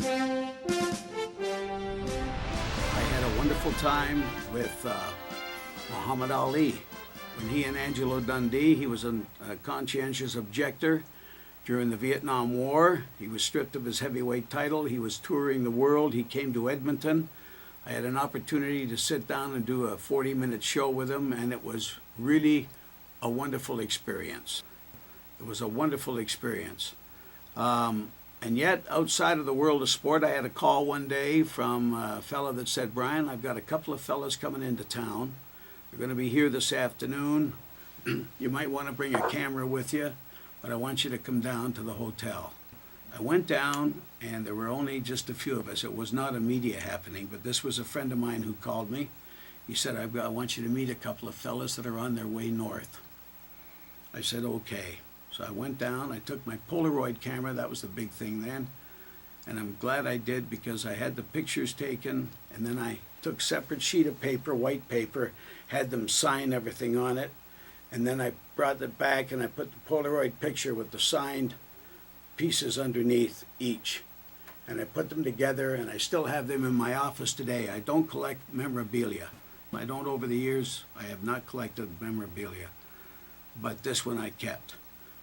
I had a wonderful time with Muhammad Ali. When he and Angelo Dundee, he was a conscientious objector during the Vietnam War. He was stripped of his heavyweight title. He was touring the world. He came to Edmonton. I had an opportunity to sit down and do a 40-minute show with him, and it was really a wonderful experience. It was a wonderful experience. And yet, outside of the world of sport, I had a call one day from a fellow that said, "Bryan, I've got a couple of fellas coming into town. They're going to be here this afternoon. You might want to bring a camera with you, but I want you to come down to the hotel." I went down, and there were only just a few of us. It was not a media happening, but this was a friend of mine who called me. He said, I want you to meet a couple of fellas that are on their way north. I said, okay. So I went down, I took my Polaroid camera, that was the big thing then, and I'm glad I did because I had the pictures taken, and then I took separate sheet of paper, white paper, had them sign everything on it, and then I brought it back and I put the Polaroid picture with the signed pieces underneath each. And I put them together, and I still have them in my office today. I don't collect memorabilia. I don't over the years, I have not collected memorabilia. But this one I kept.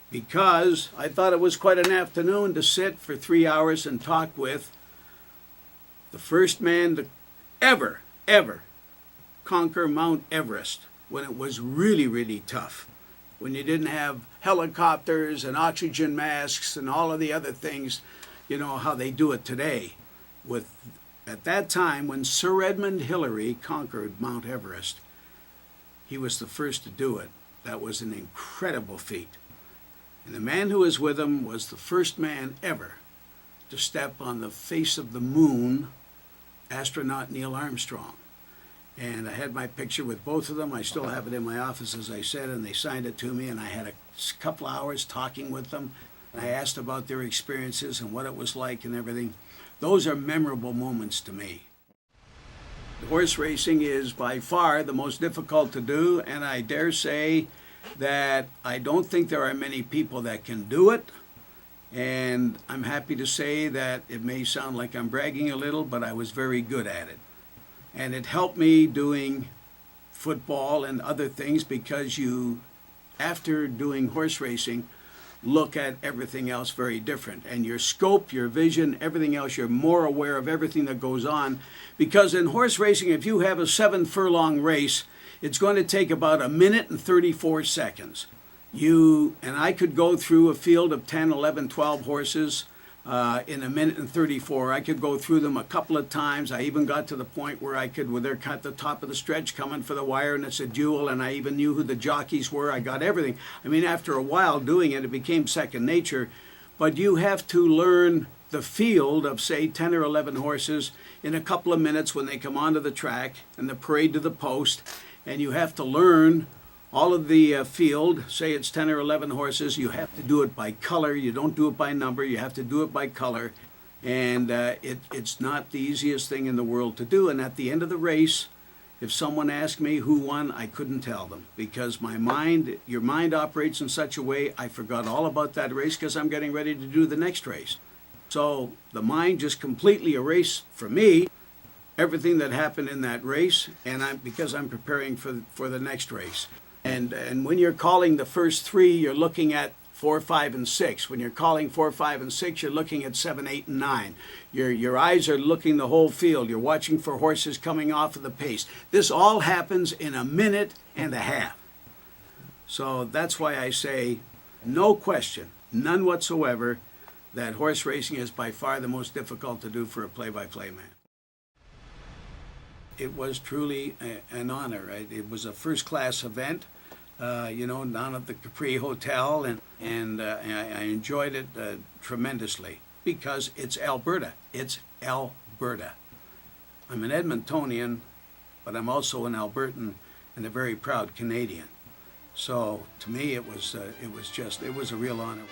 Because I thought it was quite an afternoon to sit for 3 hours and talk with the first man to ever conquer Mount Everest when it was really, really tough. When you didn't have helicopters and oxygen masks and all of the other things, you know, how they do it today. At that time, when Sir Edmund Hillary conquered Mount Everest, he was the first to do it. That was an incredible feat. And the man who was with him was the first man ever to step on the face of the moon, astronaut Neil Armstrong. And I had my picture with both of them. I still have it in my office, as I said, and they signed it to me, and I had a couple hours talking with them. I asked about their experiences and what it was like and everything. Those are memorable moments to me. Horse racing is by far the most difficult to do, and I dare say that I don't think there are many people that can do it. And I'm happy to say that it may sound like I'm bragging a little, but I was very good at it. And it helped me doing football and other things because you, after doing horse racing, look at everything else very different. And your scope, your vision, everything else, you're more aware of everything that goes on. Because in horse racing, if you have a 7-furlong race, it's going to take about 1 minute and 34 seconds. And I could go through a field of 10, 11, 12 horses in 1 minute and 34. I could go through them a couple of times. I even got to the point where they're at the top of the stretch coming for the wire, and it's a duel, and I even knew who the jockeys were. I got everything. I mean, after a while doing it, it became second nature. But you have to learn the field of, say, 10 or 11 horses in a couple of minutes when they come onto the track and the parade to the post, and you have to learn all of the field. Say it's 10 or 11 horses, you have to do it by color. You don't do it by number, you have to do it by color. And it's not the easiest thing in the world to do. And at the end of the race, if someone asked me who won, I couldn't tell them, because your mind operates in such a way, I forgot all about that race because I'm getting ready to do the next race. So the mind just completely erased for me everything that happened in that race, and because I'm preparing for the next race. And when you're calling the first 3, you're looking at 4, 5, and 6. When you're calling 4, 5, and 6, you're looking at 7, 8, and 9. Your eyes are looking the whole field. You're watching for horses coming off of the pace. This all happens in 1.5 minutes. So that's why I say, no question, none whatsoever, that horse racing is by far the most difficult to do for a play-by-play man. It was truly an honor. Right? It was a first-class event, down at the Capri Hotel, and I enjoyed it tremendously because it's Alberta. It's Alberta. I'm an Edmontonian, but I'm also an Albertan and a very proud Canadian. So to me, it was a real honor.